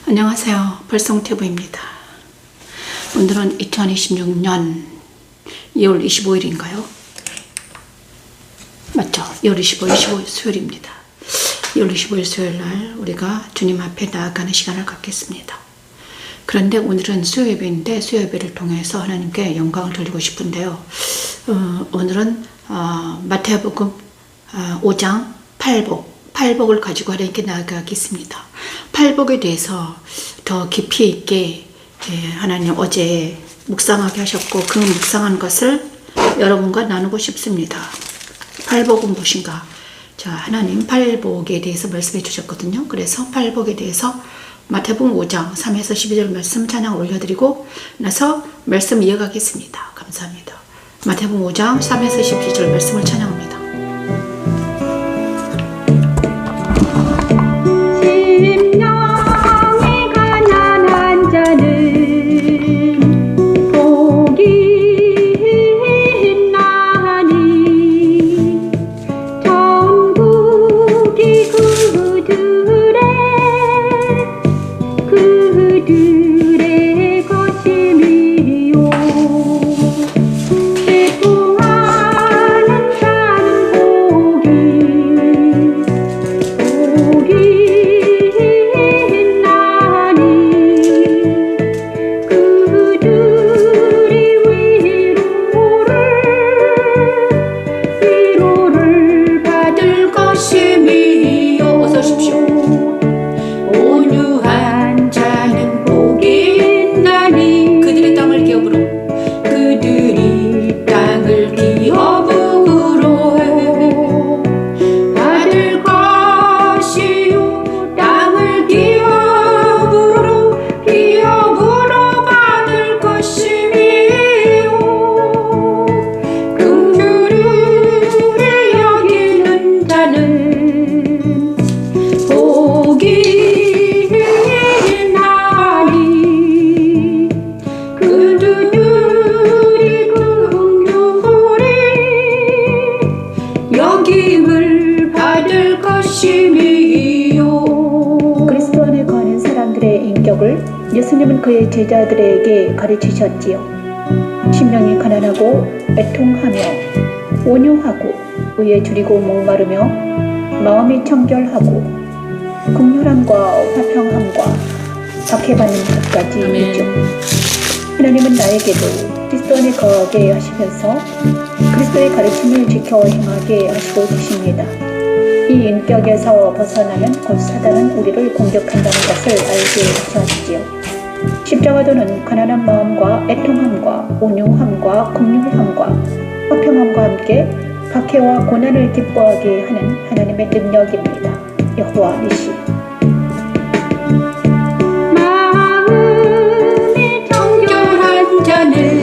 안녕하세요. 벌송튜브입니다. 오늘은 2026년 2월 25일인가요? 맞죠? 2월 25일 수요일입니다. 2월 25일 수요일날 우리가 주님 앞에 나아가는 시간을 갖겠습니다. 그런데 오늘은 수요예배인데 수요예배를 통해서 하나님께 영광을 돌리고 싶은데요. 오늘은 마태복음 5장 8복을 가지고 하나님께 나아가겠습니다. 팔복에 대해서 더 깊이 있게 하나님 어제 묵상하게 하셨고 그 묵상한 것을 여러분과 나누고 싶습니다. 팔복은 무엇인가? 자, 하나님 팔복에 대해서 말씀해 주셨거든요. 그래서 팔복에 대해서 마태복음 5장 3에서 12절 말씀 찬양 올려드리고 나서 말씀 이어가겠습니다. 감사합니다. 마태복음 5장 3에서 12절 말씀을 찬양합니다. 예수님은 그의 제자들에게 가르치셨지요. 심령이 가난하고 애통하며 온유하고 의에 줄이고 목마르며 마음이 청결하고 긍휼함과 화평함과 박해받는 것까지 있죠. 하나님은 나에게도 그리스도 안에 거하게 하시면서 그리스도의 가르침을 지켜 행하게 하시고 계십니다. 이 인격에서 벗어나면 곧 사단은 우리를 공격한다는 것을 알게 하시지요. 십자가도는 가난한 마음과 애통함과 온유함과 긍휼함과 화평함과 함께 박해와 고난을 기뻐하게 하는 하나님의 능력입니다. 여호와 니시.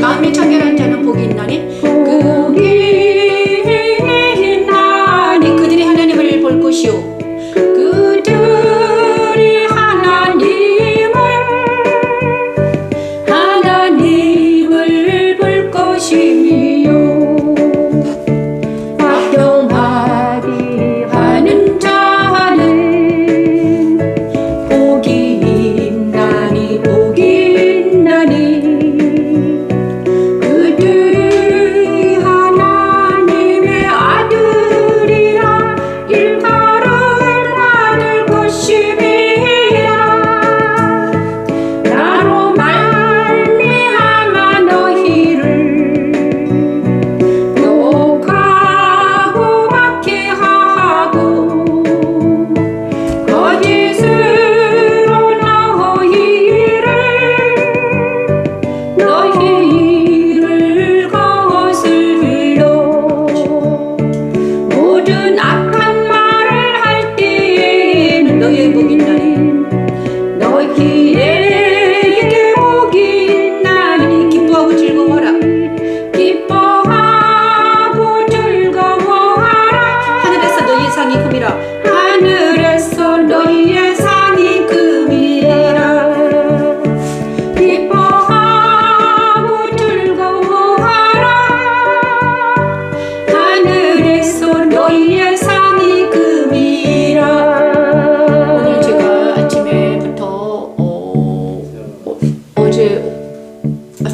마음이 청결한 자는 복이 있나니 그들이 하나님을 볼 것이요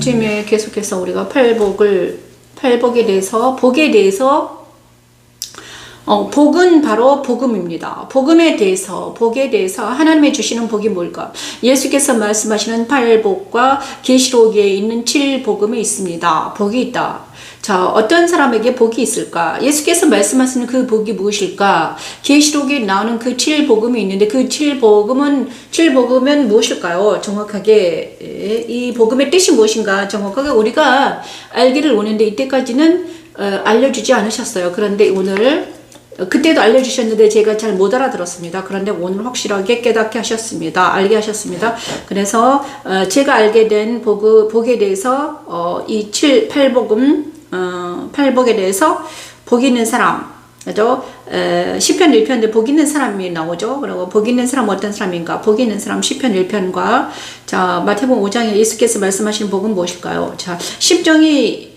주님의 계속해서 우리가 팔복에 대해서, 복에 대해서, 복은 바로 복음입니다. 복에 대해서 하나님의 주시는 복이 뭘까? 예수께서 말씀하시는 팔복과 계시록에 있는 7복음에 있습니다. 복이 있다. 자, 어떤 사람에게 복이 있을까? 예수께서 말씀하시는 그 복이 무엇일까? 계시록에 나오는 그 7복음이 있는데 그 7복음은 무엇일까요? 정확하게 이 복음의 뜻이 무엇인가 정확하게 우리가 알기를 원했는데 이때까지는 알려주지 않으셨어요. 그런데 오늘 그때도 알려주셨는데 제가 잘 못 알아들었습니다. 그런데 오늘 확실하게 깨닫게 하셨습니다. 알게 하셨습니다. 그래서 제가 알게 된 복에 대해서 이 8복에 대해서 복 있는 사람, 그죠? 시편 1편인데 복 있는 사람이 나오죠. 그리고 복 있는 사람 어떤 사람인가? 복 있는 사람 시편 1편과 자 마태복음 5장에 예수께서 말씀하시는 복은 무엇일까요? 자 심정이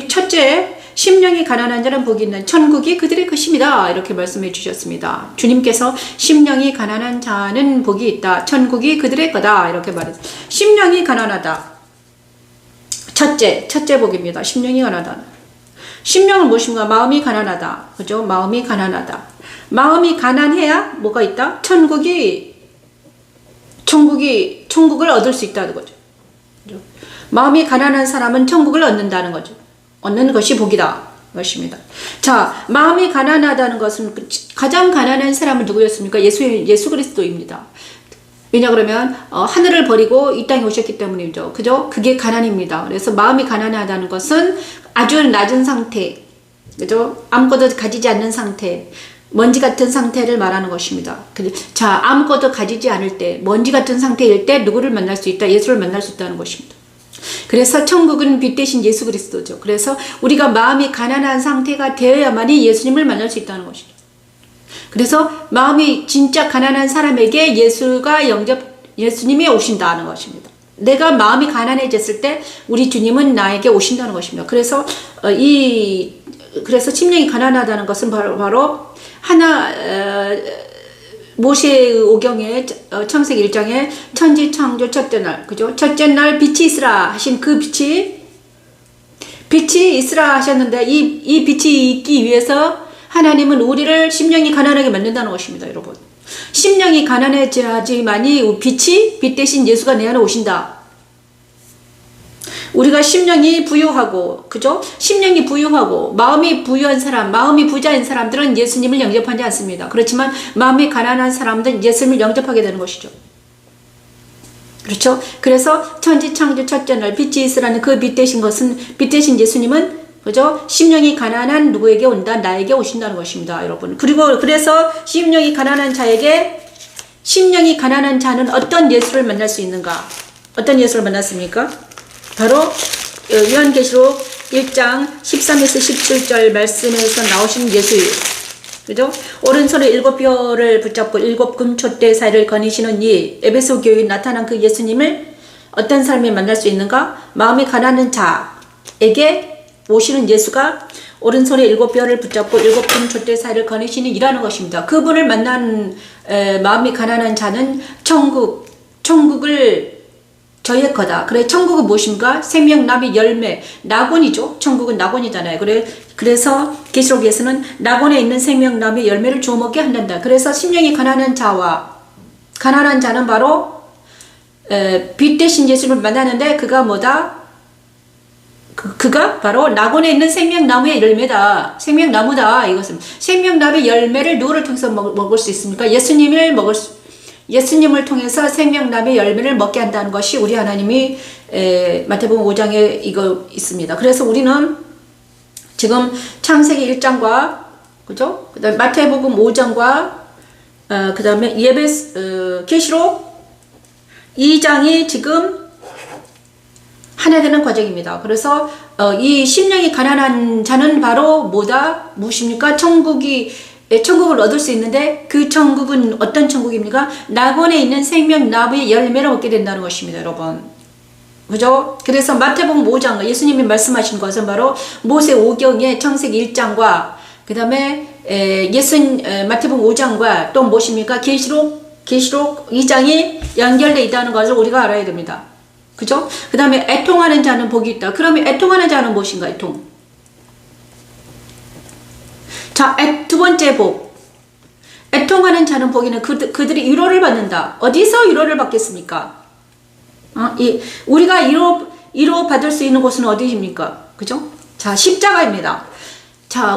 첫째 심령이 가난한 자는 복이 있는 천국이 그들의 것입니다. 이렇게 말씀해 주셨습니다. 주님께서 심령이 가난한 자는 복이 있다. 천국이 그들의 거다. 이렇게 말했습니다. 심령이 가난하다. 첫째 복입니다. 심령이 가난하다. 심령은 무엇인가? 마음이 가난하다. 그죠? 마음이 가난하다. 마음이 가난해야 뭐가 있다? 천국을 얻을 수 있다는 거죠. 그죠? 마음이 가난한 사람은 천국을 얻는다는 거죠. 얻는 것이 복이다. 것입니다. 자, 마음이 가난하다는 것은 가장 가난한 사람은 누구였습니까? 예수 그리스도입니다. 왜냐 그러면 하늘을 버리고 이 땅에 오셨기 때문이죠. 그죠? 그게 가난입니다. 그래서 마음이 가난하다는 것은 아주 낮은 상태, 그죠? 아무것도 가지지 않는 상태, 먼지 같은 상태를 말하는 것입니다. 자, 아무것도 가지지 않을 때, 먼지 같은 상태일 때 누구를 만날 수 있다? 예수를 만날 수 있다는 것입니다. 그래서 천국은 빛 대신 예수 그리스도죠. 그래서 우리가 마음이 가난한 상태가 되어야만이 예수님을 만날 수 있다는 것이죠. 그래서 마음이 진짜 가난한 사람에게 예수님이 오신다는 것입니다. 내가 마음이 가난해졌을 때 우리 주님은 나에게 오신다는 것입니다. 그래서 심령이 가난하다는 것은 바로 모세의 오경에 창세기 1장에 천지 창조 첫째 날, 그죠? 첫째 날 빛이 있으라 하신 그 빛이 있으라 하셨는데 이 빛이 있기 위해서 하나님은 우리를 심령이 가난하게 만든다는 것입니다, 여러분. 심령이 가난해져야지만이 빛 대신 예수가 내 안에 오신다. 우리가 심령이 부유하고, 그죠? 심령이 부유하고, 마음이 부유한 사람, 마음이 부자인 사람들은 예수님을 영접하지 않습니다. 그렇지만, 마음이 가난한 사람들은 예수님을 영접하게 되는 것이죠. 그렇죠? 그래서, 천지창조 첫째 날 빛이 있으라는 그 빛 대신 대신 예수님은, 그죠? 심령이 가난한 누구에게 온다? 나에게 오신다는 것입니다, 여러분. 그래서, 심령이 가난한 자는 어떤 예수를 만날 수 있는가? 어떤 예수를 만났습니까? 바로 요한계시록 1장 13에서 17절 말씀에서 나오신 예수예요. 그죠? 오른손에 7뼈를 붙잡고 7 금촛대 사이를 거니시는 이 에베소 교회에 나타난 그 예수님을 어떤 사람이 만날 수 있는가? 마음이 가난한 자에게 오시는 예수가 오른손에 7뼈를 붙잡고 7 금촛대 사이를 거니시는 이라는 것입니다. 그분을 만난 마음이 가난한 자는 천국을 저의 거다. 그래, 천국은 무엇인가? 생명나무 열매, 낙원이죠. 천국은 낙원이잖아요. 그래서 계시록에서는 낙원에 있는 생명나무의 열매를 주워 먹게 한단다. 그래서 심령이 가난한 자는 바로 빛 대신 예수를 만나는데 그가 뭐다? 그가 바로 낙원에 있는 생명나무의 열매다. 생명나무다. 이것은 생명나무의 열매를 누구를 통해서 먹을 수 있습니까? 예수님을 통해서 생명나무의 열매를 먹게 한다는 것이 우리 하나님이 마태복음 5장에 이거 있습니다. 그래서 우리는 지금 창세기 1장과 그죠? 그다음에 마태복음 5장과 그다음에 계시록 2장이 지금 하나 되는 과정입니다. 그래서 이 심령이 가난한 자는 바로 무엇입니까? 천국을 얻을 수 있는데 그 천국은 어떤 천국입니까? 낙원에 있는 생명나무의 열매를 얻게 된다는 것입니다, 여러분. 그죠? 그래서 마태복음 5장 예수님이 말씀하신 것은 바로 모세 오경의 창세기 1장과 그 다음에 마태복음 5장과 또 무엇입니까? 계시록 2장이 연결되어 있다는 것을 우리가 알아야 됩니다. 그죠? 그 다음에 애통하는 자는 복이 있다. 그러면 애통하는 자는 무엇인가? 애통. 자, 두 번째 복. 애통하는 자는 복이는 그들이 위로를 받는다. 어디서 위로를 받겠습니까? 우리가 위로 받을 수 있는 곳은 어디입니까? 그죠? 자, 십자가입니다. 자,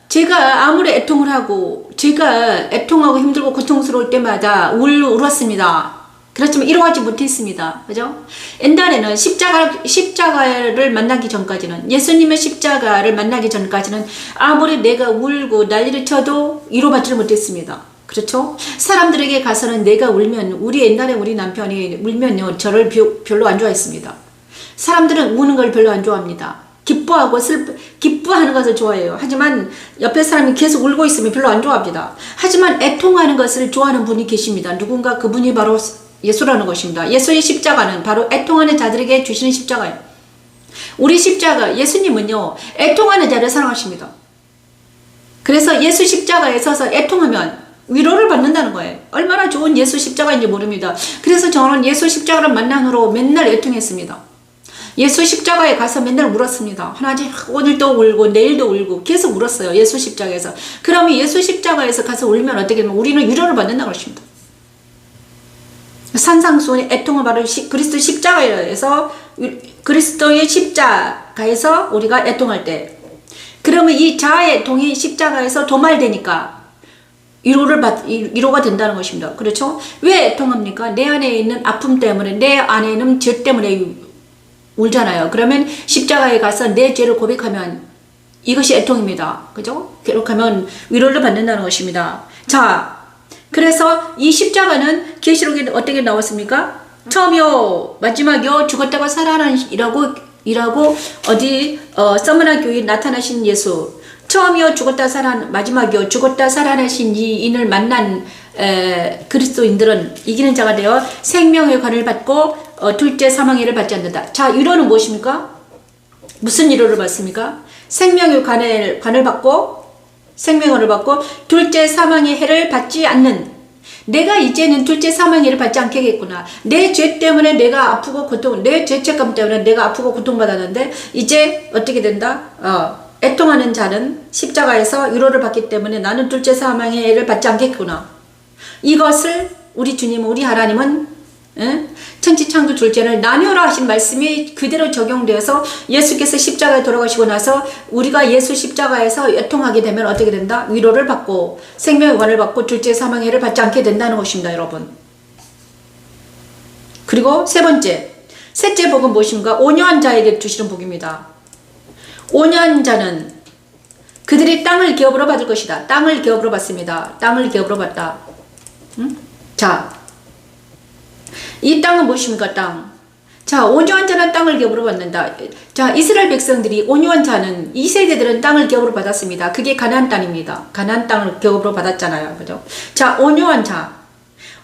제가 아무리 애통을 하고, 제가 애통하고 힘들고 고통스러울 때마다 울었습니다. 그렇지만 위로하지 못했습니다. 그죠? 옛날에는 십자가를 만나기 전까지는, 예수님의 십자가를 만나기 전까지는 아무리 내가 울고 난리를 쳐도 위로받지를 못했습니다. 그렇죠? 사람들에게 가서는 내가 울면, 옛날에 우리 남편이 울면요, 저를 별로 안 좋아했습니다. 사람들은 우는 걸 별로 안 좋아합니다. 기뻐하는 것을 좋아해요. 하지만 옆에 사람이 계속 울고 있으면 별로 안 좋아합니다. 하지만 애통하는 것을 좋아하는 분이 계십니다. 누군가 그분이 바로 예수라는 것입니다. 예수의 십자가는 바로 애통하는 자들에게 주시는 십자가예요. 우리 십자가, 예수님은요, 애통하는 자를 사랑하십니다. 그래서 예수 십자가에 서서 애통하면 위로를 받는다는 거예요. 얼마나 좋은 예수 십자가인지 모릅니다. 그래서 저는 예수 십자가를 만난 후로 맨날 애통했습니다. 예수 십자가에 가서 맨날 울었습니다. 하나님, 오늘도 울고 내일도 울고 계속 울었어요. 예수 십자가에서. 그러면 예수 십자가에서 가서 울면 어떻게 되면 우리는 위로를 받는다는 것입니다. 산상수훈의 애통을 받을 그리스도 십자가에서, 그리스도의 십자가에서 우리가 애통할 때, 그러면 이 자아의 애통이 십자가에서 도말되니까 위로가 된다는 것입니다. 그렇죠? 왜 애통합니까? 내 안에 있는 아픔 때문에, 내 안에 있는 죄 때문에 울잖아요. 그러면 십자가에 가서 내 죄를 고백하면 이것이 애통입니다. 그죠? 기록하면 위로를 받는다는 것입니다. 자, 그래서 이 십자가는 계시록에 어떻게 나왔습니까? 처음이요, 마지막이요, 죽었다가 살아나시라고 서머나 교회에 나타나신 예수. 처음이요, 마지막이요, 죽었다 살아나신 이 인을 만난 그리스도인들은 이기는 자가 되어 생명의 관을 받고 둘째 사망의 받지 않는다. 자, 위로는 무엇입니까? 무슨 위로를 받습니까? 생명의 관을 받고, 생명을 받고 둘째 사망의 해를 받지 않는, 내가 이제는 둘째 사망의 해를 받지 않겠구나. 내 죄 때문에 내가 아프고 내 죄책감 때문에 내가 아프고 고통받았는데 이제 어떻게 된다? 애통하는 자는 십자가에서 위로를 받기 때문에 나는 둘째 사망의 해를 받지 않겠구나. 이것을 우리 주님, 우리 하나님은 천지창조 둘째를 나뉘어라 하신 말씀이 그대로 적용되어서 예수께서 십자가에 돌아가시고 나서 우리가 예수 십자가에서 애통하게 되면 어떻게 된다? 위로를 받고 생명의 관을 받고 둘째 사망의 해를 받지 않게 된다는 것입니다, 여러분. 그리고 셋째 복은 무엇인가? 온유한 자에게 주시는 복입니다. 온유한 자는 그들이 땅을 기업으로 받을 것이다. 땅을 기업으로 받습니다. 땅을 기업으로 받다. 자, 이 땅은 무엇입니까? 땅. 자, 온유한 자는 땅을 기업으로 받는다. 자, 이스라엘 백성들이 온유한 자는, 이 세대들은 땅을 기업으로 받았습니다. 그게 가나안 땅입니다. 가나안 땅을 기업으로 받았잖아요. 그죠? 자, 온유한 자.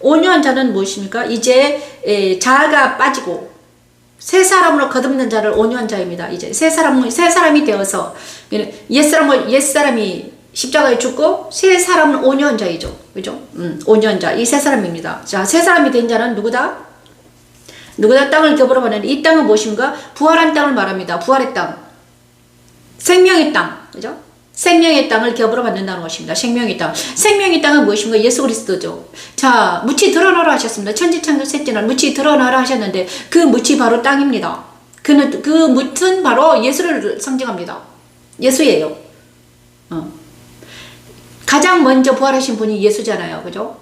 온유한 자는 무엇입니까? 이제 자아가 빠지고 새 사람으로 거듭난 자를 온유한 자입니다. 이제 새 사람이 되어서 옛사람이 십자가에 죽고 새 사람은 온유한 자이죠. 그죠? 온유한 자. 이 새 사람입니다. 자, 새 사람이 된 자는 누구다? 땅을 기업으로 받는데 이 땅은 무엇인가? 부활한 땅을 말합니다. 부활의 땅. 생명의 땅. 그죠? 생명의 땅을 기업으로 받는다는 것입니다. 생명의 땅. 생명의 땅은 무엇인가? 예수 그리스도죠. 자, 묻히 드러나라 하셨습니다. 천지창조 셋째 날 묻히 드러나라 하셨는데 그 묻히 바로 땅입니다. 그 묻은 바로 예수를 상징합니다. 예수예요. 가장 먼저 부활하신 분이 예수잖아요. 그죠?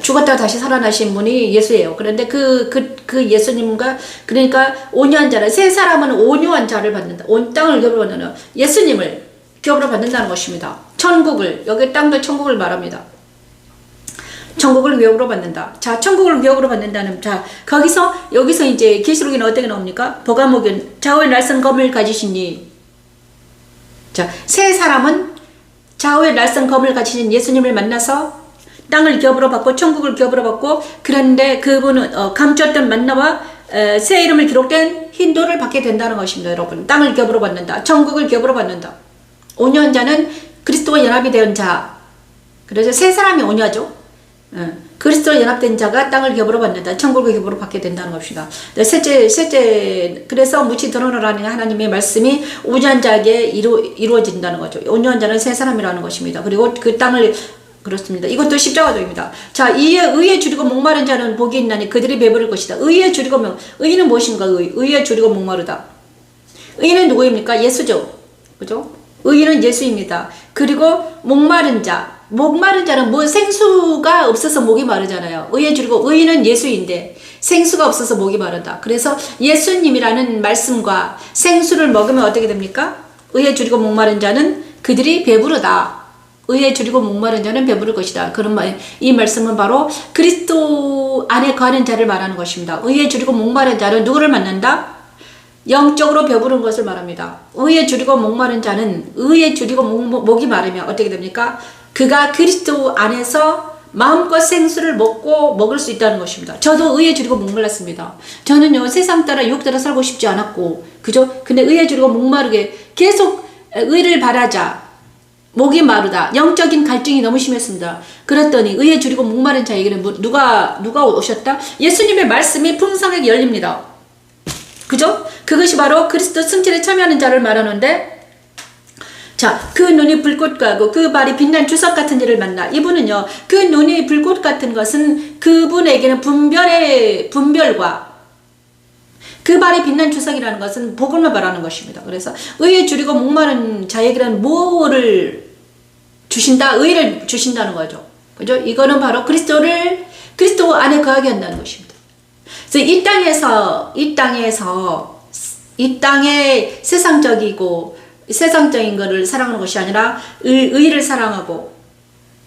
죽었다가 다시 살아나신 분이 예수예요. 그런데 그 예수님과, 그러니까 온유한 자를, 새 사람은 온유한 자를 받는다. 온 땅을 기업으로 받는 예수님을 기업으로 받는다는 것입니다. 여기 땅도 천국을 말합니다. 천국을 기업으로 받는다. 자, 천국을 기업으로 받는다는, 자, 여기서 이제 계시록에는 어떻게 나옵니까? 보가목은 좌우의 날선 검을 가지시니. 자, 새 사람은 좌우의 날선 검을 가지신 예수님을 만나서 땅을 기업으로 받고 천국을 기업으로 받고, 그런데 그분은 감추었던 만나와 새 이름을 기록된 흰돌을 받게 된다는 것입니다. 여러분, 땅을 기업으로 받는다. 천국을 기업으로 받는다. 온유한 자는 그리스도와 연합이 된 자. 그래서 새 사람이 온유하죠. 그리스도로 연합된 자가 땅을 겹으로 받는다. 천국을 겹으로 받게 된다는 것입니다. 셋째, 그래서 무치 드러나라는 하나님의 말씀이 온유한 자에게 이루어진다는 거죠. 온유한 자는 세 사람이라는 것입니다. 그리고 그 땅을 그렇습니다. 이것도 십자가도입니다. 자, 의에 줄이고 목마른 자는 복이 있나니 그들이 배부를 것이다. 의에 줄이고 의는 무엇인가? 의에 줄이고 목마르다. 의는 누구입니까? 예수죠. 그죠? 의는 예수입니다. 그리고 목마른 자는 뭐 생수가 없어서 목이 마르잖아요. 의에 줄이고 의는 예수인데 생수가 없어서 목이 마르다. 그래서 예수님이라는 말씀과 생수를 먹으면 어떻게 됩니까? 의에 줄이고 목마른 자는 그들이 배부르다. 의에 줄이고 목마른 자는 배부를 것이다. 이 말씀은 바로 그리스도 안에 거하는 자를 말하는 것입니다. 의에 줄이고 목마른 자는 누구를 만난다? 영적으로 배부른 것을 말합니다. 의에 줄이고 목마른 자는 의에 줄이고 목이 마르면 어떻게 됩니까? 그가 그리스도 안에서 마음껏 생수를 먹을 수 있다는 것입니다. 저도 의에 줄이고 목말랐습니다. 저는요, 세상 따라 유혹 따라 살고 싶지 않았고, 그죠? 근데 의에 줄이고 목마르게 계속 의를 바라자. 목이 마르다. 영적인 갈증이 너무 심했습니다. 그랬더니 의에 줄이고 목마른 자에게는 누가 오셨다? 예수님의 말씀이 풍성하게 열립니다. 그죠? 그것이 바로 그리스도 승천에 참여하는 자를 말하는데, 자, 그 눈이 불꽃 같고 그 발이 빛난 주석 같은 이를 만나. 이분은요, 그 눈이 불꽃 같은 것은 그분에게는 분별과 그 발이 빛난 주석이라는 것은 복음을 말하는 것입니다. 그래서 의에 줄이고 목마른 자에게는 뭐를 주신다? 의를 주신다는 거죠. 그죠? 이거는 바로 그리스도 안에 거하게 한다는 것입니다. 그래서 이 땅에 세상적인 것을 사랑하는 것이 아니라 의를 사랑하고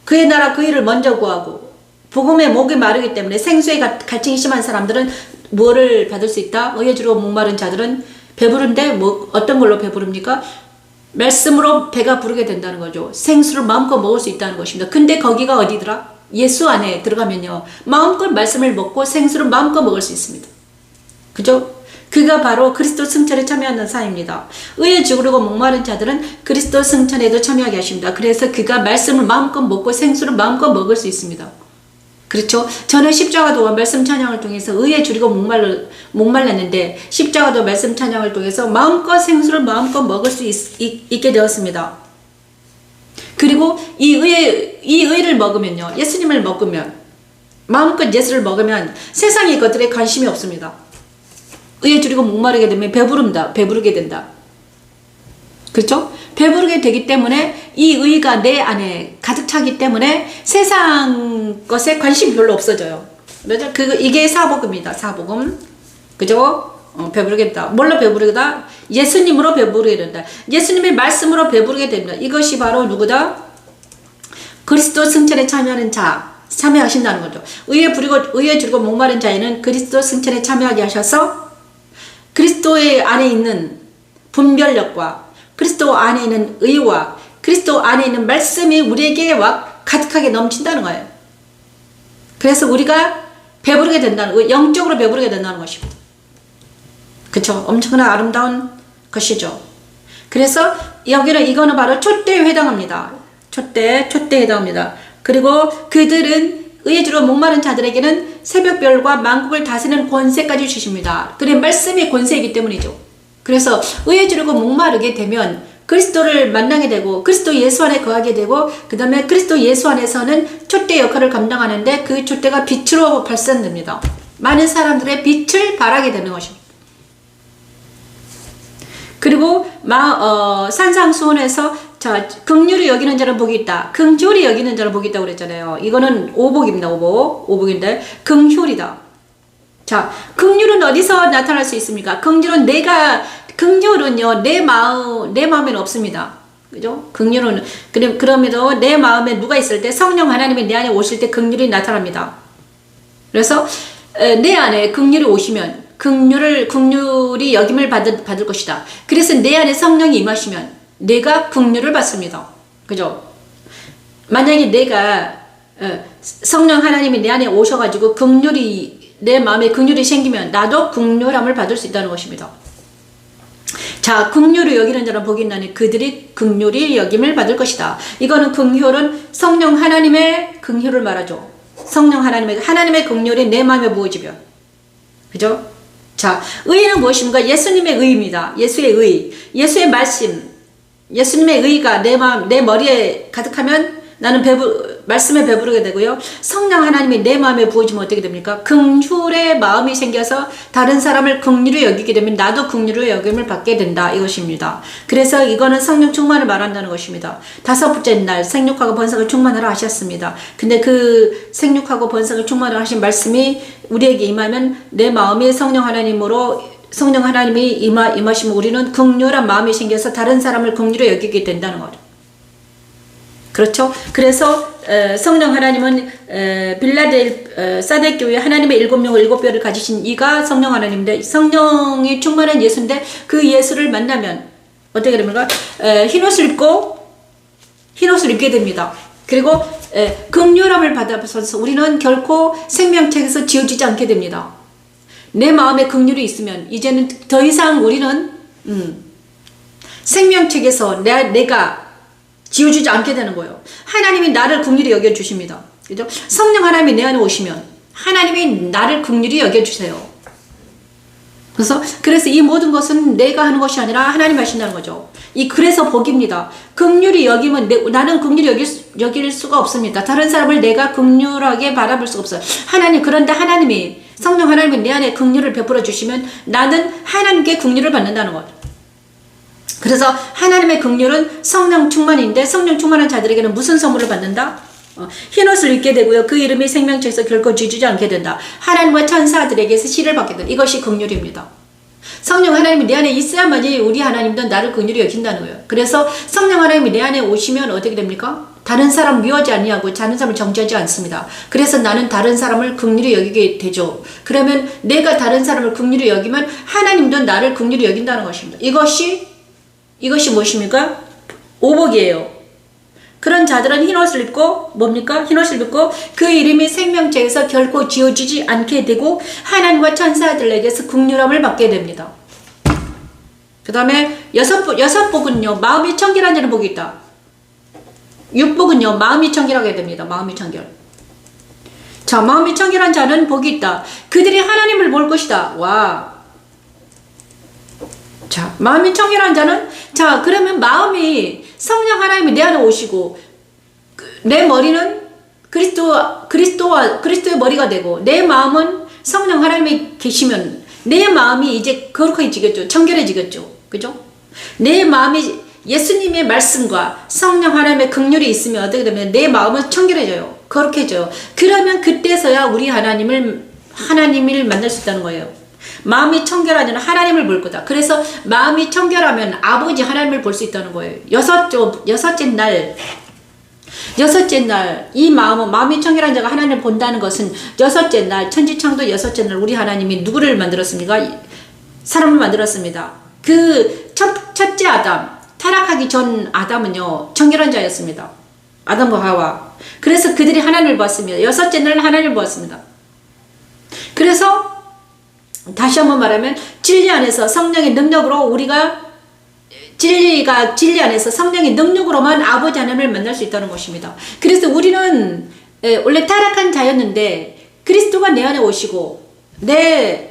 그의 나라 그 일을 먼저 구하고 복음에 목이 마르기 때문에 생수에 갈증이 심한 사람들은 뭐를 받을 수 있다? 의에 줄이고 목마른 자들은 배부른데 어떤 걸로 배부릅니까? 말씀으로 배가 부르게 된다는 거죠. 생수를 마음껏 먹을 수 있다는 것입니다. 근데 거기가 어디더라? 예수 안에 들어가면요, 마음껏 말씀을 먹고 생수를 마음껏 먹을 수 있습니다. 그죠? 그가 바로 그리스도 승천에 참여하는 사입니다. 의에 줄이고 목마른 자들은 그리스도 승천에도 참여하게 하십니다. 그래서 그가 말씀을 마음껏 먹고 생수를 마음껏 먹을 수 있습니다. 그렇죠? 저는 십자가도 말씀 찬양을 통해서 의에 줄이고 목말랐는데 십자가도 말씀 찬양을 통해서 마음껏 생수를 마음껏 먹을 수 있게 되었습니다. 그리고 이 의를 먹으면요, 예수님을 먹으면, 마음껏 예수를 먹으면 세상의 것들에 관심이 없습니다. 의에 줄이고 목마르게 되면 배부르게 된다. 그렇죠? 배부르게 되기 때문에 이 의가 내 안에 가득 차기 때문에 세상 것에 관심이 별로 없어져요. 그죠? 이게 사복음입니다. 사복음. 그죠? 배부르게 된다. 뭘로 배부르다? 예수님으로 배부르게 된다. 예수님의 말씀으로 배부르게 됩니다. 이것이 바로 누구다? 그리스도 승천에 참여하는 자, 참여하신다는 거죠. 의에 줄이고 목마른 자에는 그리스도 승천에 참여하게 하셔서 그리스도의 안에 있는 분별력과 그리스도 안에 있는 의와 그리스도 안에 있는 말씀이 우리에게 가득하게 넘친다는 거예요. 그래서 우리가 배부르게 된다는, 영적으로 배부르게 된다는 것입니다. 그쵸? 엄청난 아름다운 것이죠. 그래서 이거는 바로 촛대에 해당합니다. 촛대에 해당합니다. 그리고 그들은 의에 줄이고 목마른 자들에게는 새벽별과 만국을 다스리는 권세까지 주십니다. 그래, 말씀이 권세이기 때문이죠. 그래서 의에 줄이고 목마르게 되면 그리스도를 만나게 되고 그리스도 예수 안에 거하게 되고 그 다음에 그리스도 예수 안에서는 촛대 역할을 감당하는데 그 촛대가 빛으로 발산됩니다. 많은 사람들의 빛을 발하게 되는 것입니다. 그리고 산상수훈에서 긍휼히 여기는 자는 복이 있다. 긍휼히 여기는 자는 복이 있다고 그랬잖아요. 이거는 오복입니다. 오복인데 긍휼이다. 자, 긍휼은 어디서 나타날 수 있습니까? 긍휼은요, 내 마음에는 없습니다. 그죠? 긍휼은, 그럼에도 내 마음에 누가 있을 때 성령 하나님이 내 안에 오실 때 긍휼이 나타납니다. 그래서, 내 안에 긍휼이 오시면, 긍휼이 여김을 받을 것이다. 그래서 내 안에 성령이 임하시면, 내가 긍휼을 받습니다. 그죠? 만약에 내가, 성령 하나님이 내 안에 오셔가지고 내 마음에 긍휼이 생기면 나도 긍휼함을 받을 수 있다는 것입니다. 자, 긍휼히 여기는 자는 복이 있나니 그들이 긍휼히 여김을 받을 것이다. 이거는 긍휼은 성령 하나님의 긍휼을 말하죠. 성령 하나님의 긍휼이 내 마음에 부어지면. 그죠? 자, 의는 무엇입니까? 예수님의 의입니다. 예수의 의. 예수의 말씀. 예수님의 의가 내 마음, 내 머리에 가득하면 나는 말씀에 배부르게 되고요. 성령 하나님이 내 마음에 부어지면 어떻게 됩니까? 긍휼의 마음이 생겨서 다른 사람을 긍휼히 여기게 되면 나도 긍휼히 여김을 받게 된다. 이것입니다. 그래서 이거는 성령 충만을 말한다는 것입니다. 5번째 날 생육하고 번성을 충만하라 하셨습니다. 근데 그 생육하고 번성을 충만하라 하신 말씀이 우리에게 임하면 내 마음이 성령 하나님이 임하시면 우리는 긍휼한 마음이 생겨서 다른 사람을 긍휼히 여기게 된다는 거죠. 그렇죠? 그래서 성령 하나님은 사대 교회 하나님의 7명을 7뼈를 가지신 이가 성령 하나님인데 성령이 충만한 예수인데 그 예수를 만나면 어떻게 됩니까? 흰 옷을 입게 됩니다. 그리고 긍휼함을 받아서 우리는 결코 생명책에서 지워지지 않게 됩니다. 내 마음에 긍휼이 있으면 이제는 더 이상 우리는 생명책에서 내가 지워주지 않게 되는 거예요. 하나님이 나를 긍휼히 여겨주십니다. 그죠? 성령 하나님이 내 안에 오시면 하나님이 나를 긍휼히 여겨주세요. 그래서 이 모든 것은 내가 하는 것이 아니라 하나님이 하신다는 거죠. 그래서 복입니다. 긍휼히 여기면 나는 긍휼히 여길 수가 없습니다. 다른 사람을 내가 긍휼하게 바라볼 수가 없어요. 그런데 성령 하나님이 내 안에 긍휼을 베풀어 주시면 나는 하나님께 긍휼을 받는다는 거죠. 그래서 하나님의 긍휼은 성령 충만인데 성령 충만한 자들에게는 무슨 선물을 받는다? 흰옷을 입게 되고요. 그 이름이 생명책에서 결코 지워지지 않게 된다. 하나님과 천사들에게서 시를 받게 된다. 이것이 긍휼입니다. 성령 하나님이 내 안에 있어야만이 우리 하나님도 나를 긍휼히 여긴다는 거예요. 그래서 성령 하나님이 내 안에 오시면 어떻게 됩니까? 다른 사람 미워하지 아니하고 다른 사람을 정죄하지 않습니다. 그래서 나는 다른 사람을 긍휼히 여기게 되죠. 그러면 내가 다른 사람을 긍휼히 여기면 하나님도 나를 긍휼히 여긴다는 것입니다. 이것이 무엇입니까? 오복이에요. 그런 자들은 흰옷을 입고 뭡니까? 흰옷을 입고 그 이름이 생명책에서 결코 지워지지 않게 되고 하나님과 천사들에게서 긍휼함을 받게 됩니다. 그 다음에 여섯 복은요. 마음이 청결한 자는 복이 있다. 6복은요. 마음이 청결하게 됩니다. 마음이 청결. 자, 마음이 청결한 자는 복이 있다. 그들이 하나님을 볼 것이다. 와. 자, 마음이 청결한 자는 그러면 마음이 성령 하나님이 내 안에 오시고 내 머리는 그리스도의 머리가 되고 내 마음은 성령 하나님이 계시면 내 마음이 이제 거룩해지겠죠. 청결해지겠죠. 그죠? 내 마음이 예수님의 말씀과 성령 하나님의 긍휼이 있으면 어떻게 되면 내 마음은 청결해져요. 거룩해져요. 그러면 그때서야 우리 하나님을 만날 수 있다는 거예요. 마음이 청결하면 하나님을 볼 거다. 그래서 마음이 청결하면 아버지 하나님을 볼 수 있다는 거예요. 여섯째 날 이 마음이 청결한 자가 하나님을 본다는 것은 여섯째 날 천지창조 여섯째 날 우리 하나님이 누구를 만들었습니까? 사람을 만들었습니다. 그 첫째 아담 타락하기 전 아담은요 청결한 자였습니다. 아담과 하와. 그래서 그들이 하나님을 보았습니다. 여섯째 날 하나님을 보았습니다. 그래서 다시 한번 말하면 진리 안에서 성령의 능력으로 우리가 진리 안에서 성령의 능력으로만 아버지 하나님을 만날 수 있다는 것입니다. 그래서 우리는 원래 타락한 자였는데 그리스도가 내 안에 오시고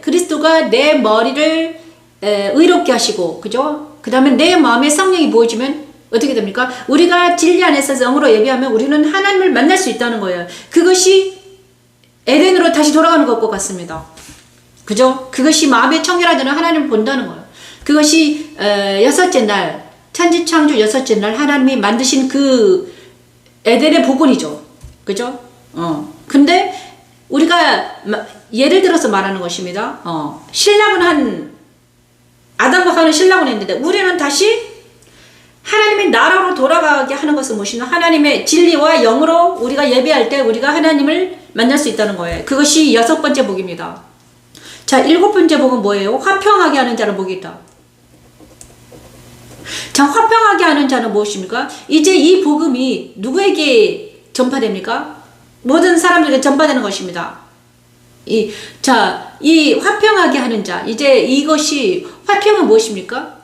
그리스도가 내 머리를 의롭게 하시고 그죠? 그 다음에 내 마음에 성령이 부어지면 어떻게 됩니까? 우리가 진리 안에서 영으로 예배하면 우리는 하나님을 만날 수 있다는 거예요. 그것이 에덴으로 다시 돌아가는 것과 같습니다. 그죠? 그것이 마음의 청결하자는 하나님을 본다는 거예요. 그것이 여섯째 날 천지창조 여섯째 날 하나님이 만드신 그 에덴의 복원이죠. 그죠? 근데 우리가 예를 들어서 말하는 것입니다. 아담과 하와는 신랑은 했는데 우리는 다시 하나님의 나라로 돌아가게 하는 것은 무엇이냐? 하나님의 진리와 영으로 우리가 예배할 때 우리가 하나님을 만날 수 있다는 거예요. 그것이 6번째 복입니다. 자, 7번째 복은 뭐예요? 화평하게 하는 자는 복이 있다. 자, 화평하게 하는 자는 무엇입니까? 이제 이 복음이 누구에게 전파됩니까? 모든 사람들에게 전파되는 것입니다. 이 화평하게 하는 자, 이제 이것이 화평은 무엇입니까?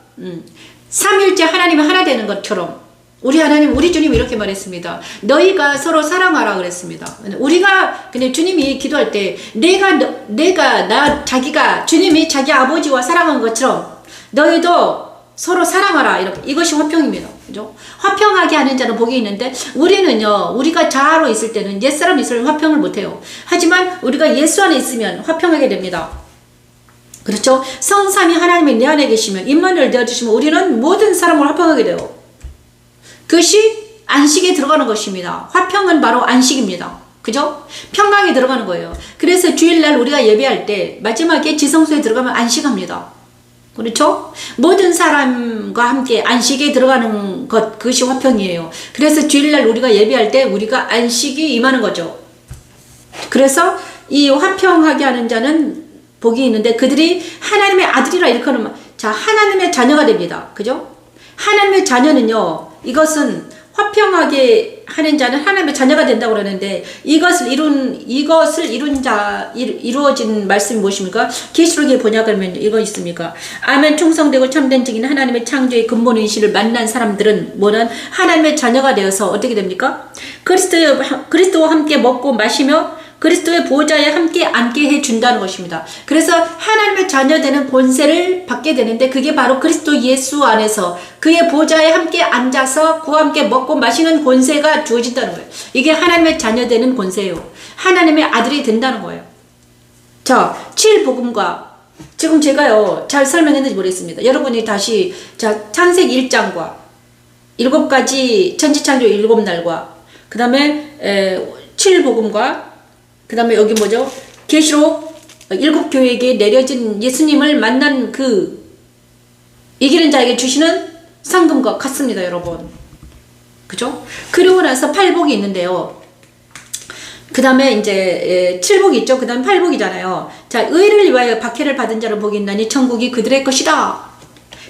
삼일째 하나님이 하나 되는 것처럼 우리 하나님, 우리 주님이 이렇게 말했습니다. 너희가 서로 사랑하라 그랬습니다. 우리가, 근데 주님이 기도할 때, 자기가, 주님이 자기 아버지와 사랑한 것처럼, 너희도 서로 사랑하라. 이렇게. 이것이 화평입니다. 그죠? 화평하게 하는 자는 복이 있는데, 우리는요, 우리가 자아로 있을 때는 옛사람이 있으면 화평을 못해요. 하지만 우리가 예수 안에 있으면 화평하게 됩니다. 그렇죠? 성삼위 하나님이 내 안에 계시면, 임마누엘 되어주시면 우리는 모든 사람을 화평하게 돼요. 그것이 안식에 들어가는 것입니다. 화평은 바로 안식입니다. 그죠? 평강에 들어가는 거예요. 그래서 주일날 우리가 예배할 때 마지막에 지성소에 들어가면 안식합니다. 그렇죠? 모든 사람과 함께 안식에 들어가는 것, 그것이 화평이에요. 그래서 주일날 우리가 예배할 때 우리가 안식이 임하는 거죠. 그래서 이 화평하게 하는 자는 복이 있는데 그들이 하나님의 아들이라 일컬으면, 자, 하나님의 자녀가 됩니다. 그죠? 하나님의 자녀는요, 이것은 화평하게 하는 자는 하나님의 자녀가 된다고 그러는데, 이루어진 말씀이 무엇입니까? 계시록에 보냐 그러면 이거 있습니까? 아멘 충성되고 참된 증인 하나님의 창조의 근본의식을 만난 사람들은 뭐는 하나님의 자녀가 되어서 어떻게 됩니까? 그리스도와 함께 먹고 마시며 그리스도의 보좌에 함께 앉게 해준다는 것입니다. 그래서 하나님의 자녀되는 권세를 받게 되는데 그게 바로 그리스도 예수 안에서 그의 보좌에 함께 앉아서 그와 함께 먹고 마시는 권세가 주어진다는 거예요. 이게 하나님의 자녀되는 권세예요. 하나님의 아들이 된다는 거예요. 자, 7복음과 지금 제가요 잘 설명했는지 모르겠습니다. 여러분이 다시 자 창세기 1장과 7가지 천지창조 7날과 그 다음에 7복음과 그 다음에 여기 뭐죠? 계시록 7교회에게 내려진 예수님을 만난 그 이기는 자에게 주시는 상금과 같습니다, 여러분. 그죠? 그리고 나서 8복이 있는데요. 그 다음에 이제 7복이 있죠. 그 다음에 8복이잖아요. 자, 의를 위하여 박해를 받은 자를 복이 있나니 천국이 그들의 것이다.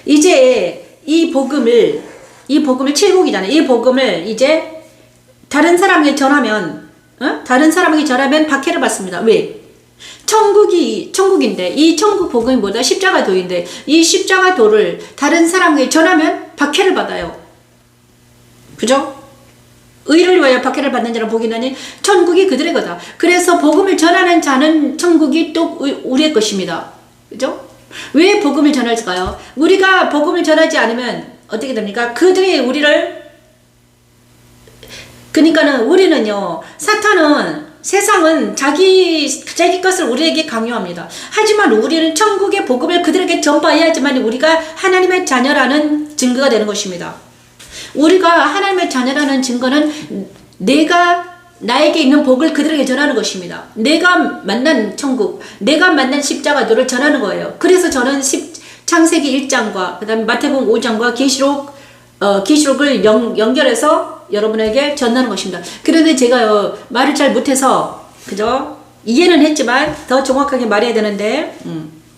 이제 이 복음을 7복이잖아요. 이 복음을 이제 다른 사람에게 전하면 다른 사람에게 전하면 박해를 받습니다. 왜? 천국인데 이 천국 복음이 뭐다? 십자가 도인데 이 십자가 도를 다른 사람에게 전하면 박해를 받아요. 그죠? 의를 위하여 박해를 받는 자는 복이 나니 천국이 그들의 거다. 그래서 복음을 전하는 자는 천국이 또 우리의 것입니다. 그죠? 왜 복음을 전할까요? 우리가 복음을 전하지 않으면 어떻게 됩니까? 그들이 그러니까는 우리는요, 세상은 자기 것을 우리에게 강요합니다. 하지만 우리는 천국의 복음을 그들에게 전파해야지만 우리가 하나님의 자녀라는 증거가 되는 것입니다. 우리가 하나님의 자녀라는 증거는 나에게 있는 복을 그들에게 전하는 것입니다. 내가 만난 천국, 내가 만난 십자가도를 전하는 거예요. 그래서 저는 창세기 1장과 그 다음에 마태복음 5장과 계시록을 연결해서 여러분에게 전하는 것입니다. 그런데 제가요 말을 잘 못해서 그죠? 이해는 했지만 더 정확하게 말해야 되는데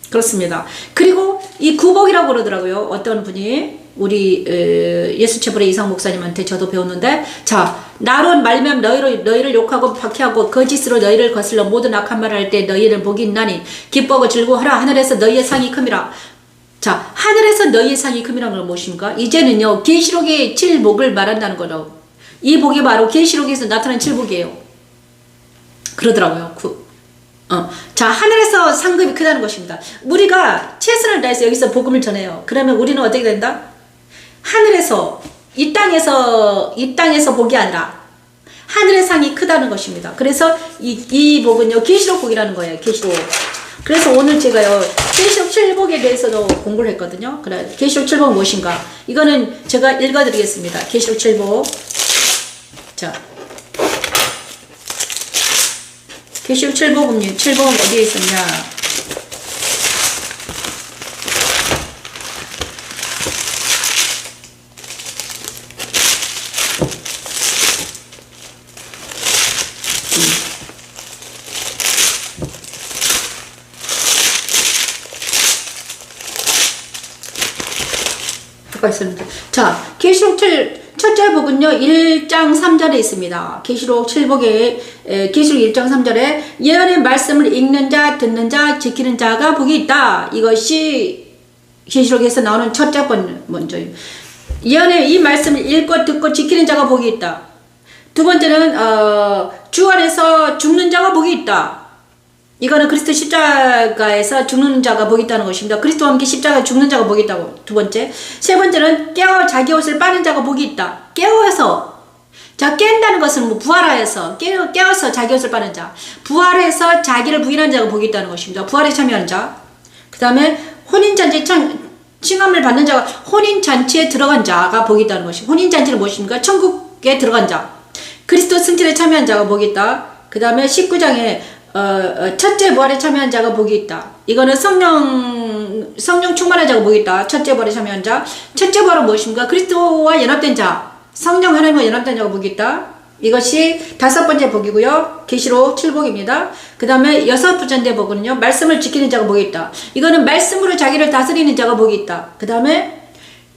그렇습니다. 그리고 이 구복이라고 그러더라고요. 어떤 분이 우리 예수체불의 이상 목사님한테 저도 배웠는데, 자, 나로 말면 너희를 욕하고 박해하고 거짓으로 너희를 거슬러 모든 악한 말을 할 때 너희는 복이 있나니 기뻐하고 즐거워하라. 하늘에서 너희의 상이 큼이라. 자, 하늘에서 너희의 상이 큼이라는 건 무엇입니까? 이제는요 계시록의 7복을 말한다는 거로, 이 복이 바로 계시록에서 나타난 7복이에요. 그러더라고요. 자, 하늘에서 상급이 크다는 것입니다. 우리가 최선을 다해서 여기서 복음을 전해요. 그러면 우리는 어떻게 된다? 하늘에서 이 땅에서 복이 아니라 하늘의 상이 크다는 것입니다. 그래서 이 복은요 계시록 복이라는 거예요. 계시록. 그래서 오늘 제가요 계시록 7복에 대해서도 공부를 했거든요. 그래, 계시록 7복은 무엇인가? 이거는 제가 읽어드리겠습니다. 계시록 7복. 자, 계시록 7복은 어디에 있었냐? 자, 계시록 첫째 복은요 1장 3절에 있습니다. 계시록 7복에 계시록 1장 3절에 예언의 말씀을 읽는 자, 듣는 자, 지키는 자가 복이 있다. 이것이 계시록에서 나오는 첫째 번 먼저요. 예언의 이 말씀을 읽고 듣고 지키는 자가 복이 있다. 두 번째는 주 안에서 죽는 자가 복이 있다. 이거는 그리스도 십자가에서 죽는 자가 복이 있다는 것입니다. 그리스도와 함께 십자가에 죽는 자가 복이 있다고. 두 번째. 세 번째는 깨어 자기 옷을 빠는 자가 복이 있다. 깨어서. 자, 깬다는 것은 뭐 부활하여서 깨어서 자기 옷을 빠는 자. 부활해서 자기를 부인하는 자가 복이 있다는 것입니다. 부활에 참여하는 자. 그 다음에 혼인잔치 칭함을 받는 자가 혼인잔치에 들어간 자가 복이 있다는 것입니다. 혼인잔치는 무엇입니까? 천국에 들어간 자. 그리스도 승천에 참여한 자가 복이 있다. 그 다음에 19장에 첫째 부활에 참여한 자가 복이 있다. 이거는 성령 충만한 자가 복이 있다. 첫째 부활에 참여한 자. 첫째 부활은 무엇입니까? 그리스도와 연합된 자. 성령 하나님과 연합된 자가 복이 있다. 이것이 다섯 번째 복이고요. 계시록 7복입니다. 그 다음에 여섯 번째 복은요. 말씀을 지키는 자가 복이 있다. 이거는 말씀으로 자기를 다스리는 자가 복이 있다. 그 다음에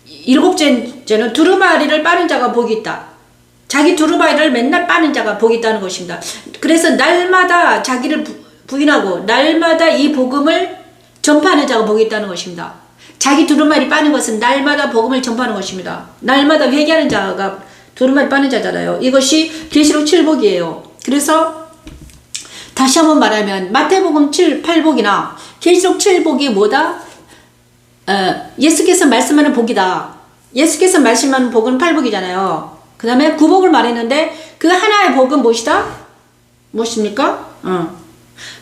일곱째는 두루마리를 빠는 자가 복이 있다. 자기 두루마리를 맨날 빠는 자가 복이 있다는 것입니다. 그래서 날마다 자기를 부인하고 날마다 이 복음을 전파하는 자가 복이 있다는 것입니다. 자기 두루마리 빠는 것은 날마다 복음을 전파하는 것입니다. 날마다 회개하는 자가 두루마리 빠는 자잖아요. 이것이 계시록 7복이에요. 그래서 다시 한번 말하면 마태복음 8복이나 계시록 7복이 뭐다? 예수께서 말씀하는 복이다. 예수께서 말씀하는 복은 8복이잖아요. 그 다음에 9복을 말했는데 그 하나의 복은 무엇이다? 무엇입니까?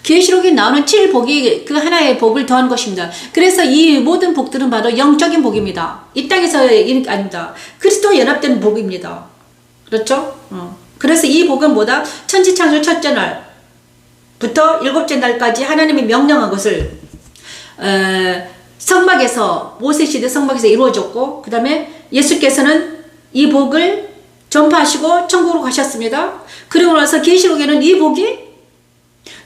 계시록에 나오는 7복이 그 하나의 복을 더한 것입니다. 그래서 이 모든 복들은 바로 영적인 복입니다. 이 땅에서의 일이 아닙니다. 그리스도와 연합된 복입니다. 그렇죠? 그래서 이 복은 뭐다? 천지창조 첫째 날부터 일곱째 날까지 하나님이 명령한 것을 성막에서 모세시대 성막에서 이루어졌고 그 다음에 예수께서는 이 복을 전파하시고 천국으로 가셨습니다. 그리고 나서 계시록에는 이 복이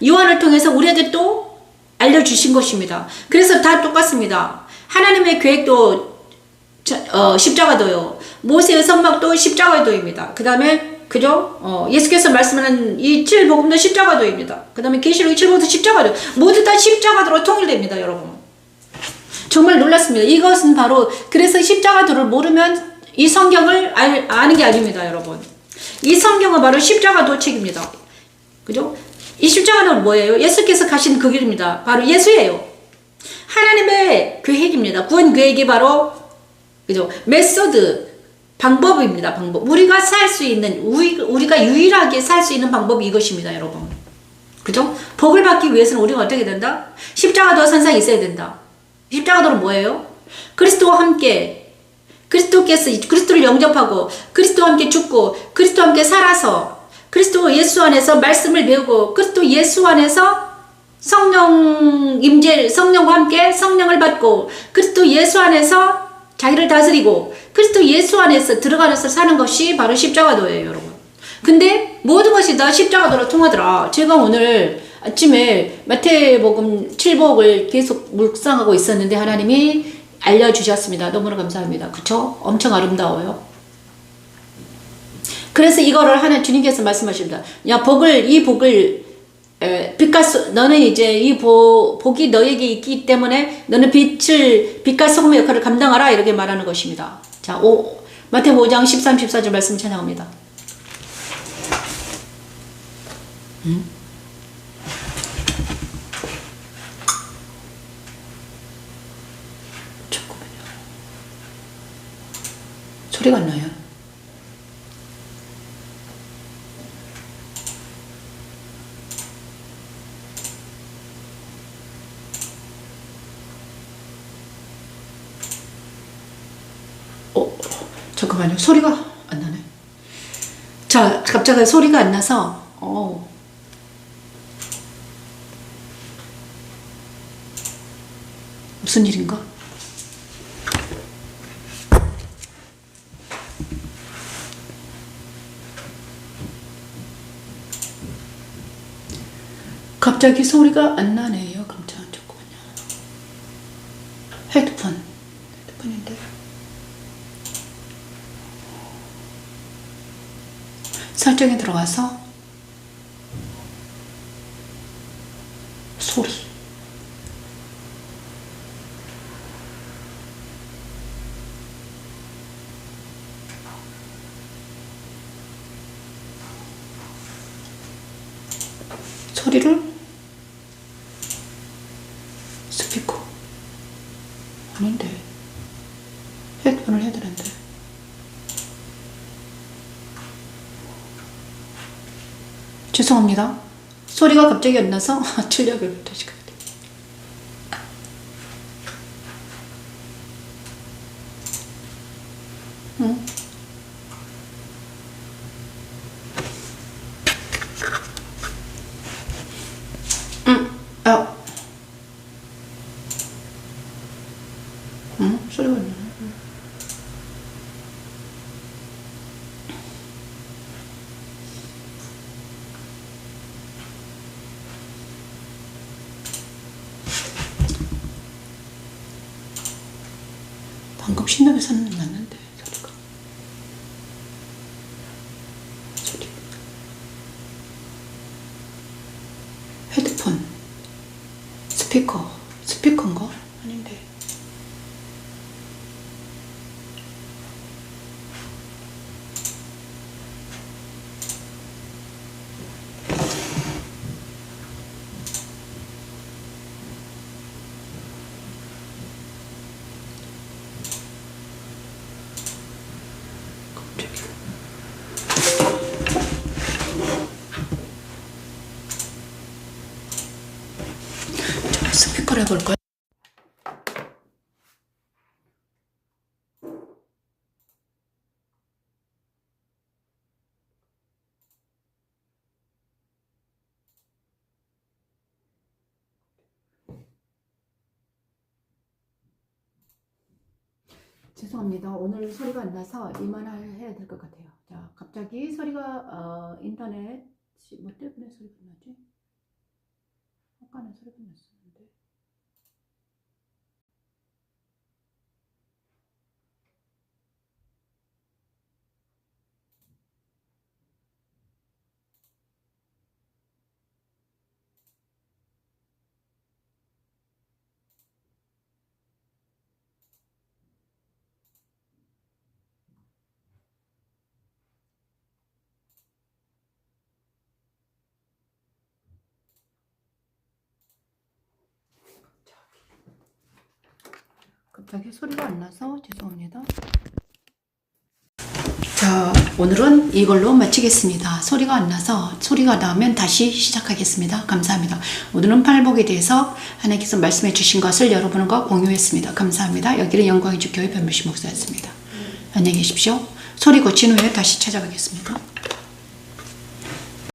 요한을 통해서 우리한테 또 알려주신 것입니다. 그래서 다 똑같습니다. 하나님의 계획도 십자가도요. 모세의 성막도 십자가도입니다. 그 다음에 그죠? 예수께서 말씀하는 이 7복음도 십자가도입니다. 그 다음에 계시록의 7복음도 십자가도. 모두 다 십자가도로 통일됩니다. 여러분. 정말 놀랐습니다. 이것은 바로 그래서 십자가도를 모르면 이 성경을 아는 게 아닙니다. 여러분. 이 성경은 바로 십자가도 책입니다. 그죠? 이 십자가는 뭐예요? 예수께서 가신 그 길입니다. 바로 예수예요. 하나님의 계획입니다. 구원 계획이 바로 그죠? 메소드 방법입니다. 방법. 우리가 살 수 있는 우리가 유일하게 살 수 있는 방법이 이것입니다, 여러분. 그죠? 복을 받기 위해서는 우리가 어떻게 된다? 십자가도와 선상에 있어야 된다. 십자가도는 뭐예요? 그리스도와 함께 그리스도를 영접하고 그리스도와 함께 죽고 그리스도와 함께 살아서 그리스도 예수 안에서 말씀을 배우고 그리스도 예수 안에서 성령과 함께 성령을 받고 그리스도 예수 안에서 자기를 다스리고 그리스도 예수 안에서 들어가서 사는 것이 바로 십자가도예요, 여러분. 근데 모든 것이 다 십자가도로 통하더라. 제가 오늘 아침에 마태복음 7복을 계속 묵상하고 있었는데 하나님이 알려주셨습니다. 너무나 감사합니다. 그쵸? 엄청 아름다워요. 그래서 이거를 주님께서 말씀하십니다. 야, 이 복을, 너는 이제 이 복이 너에게 있기 때문에 너는 빛과 소금의 역할을 감당하라. 이렇게 말하는 것입니다. 자, 마태복음 5장 13, 14절 말씀 찬양합니다. 잠깐만요. 소리가 안 나요. 잠깐만요. 소리가 안 나네. 자, 갑자기 소리가 안 나서 무슨 일인가? 갑자기 소리가 안 나네요. 잠깐만요. 헤드폰인데. 설정에 들어가서 소리 소리를 스피커 아닌데 헤드폰을 해야 되는데 죄송합니다. 소리가 갑자기 안 나서 출력을 다시 가야 돼. 응? 아, 소리가 안 나네. 방금 신나게서는 났는데 소리 헤드폰 스피커인가? 아닌데 스피커를 해볼까요? 죄송합니다. 오늘 소리가 안 나서 이만해야 될 것 같아요. 자, 갑자기 소리가 인터넷 뭐 때문에 소리가 나지? 아까는 소리가 났었는데. 갑자기 소리가 안 나서 죄송합니다. 자, 오늘은 이걸로 마치겠습니다. 소리가 안 나서 소리가 나면 다시 시작하겠습니다. 감사합니다. 오늘은 팔복에 대해서 하나님께서 말씀해 주신 것을 여러분과 공유했습니다. 감사합니다. 여기는 영광의 주 교회 변무신 목사였습니다. 안녕히 계십시오. 소리 고친 후에 다시 찾아가겠습니다.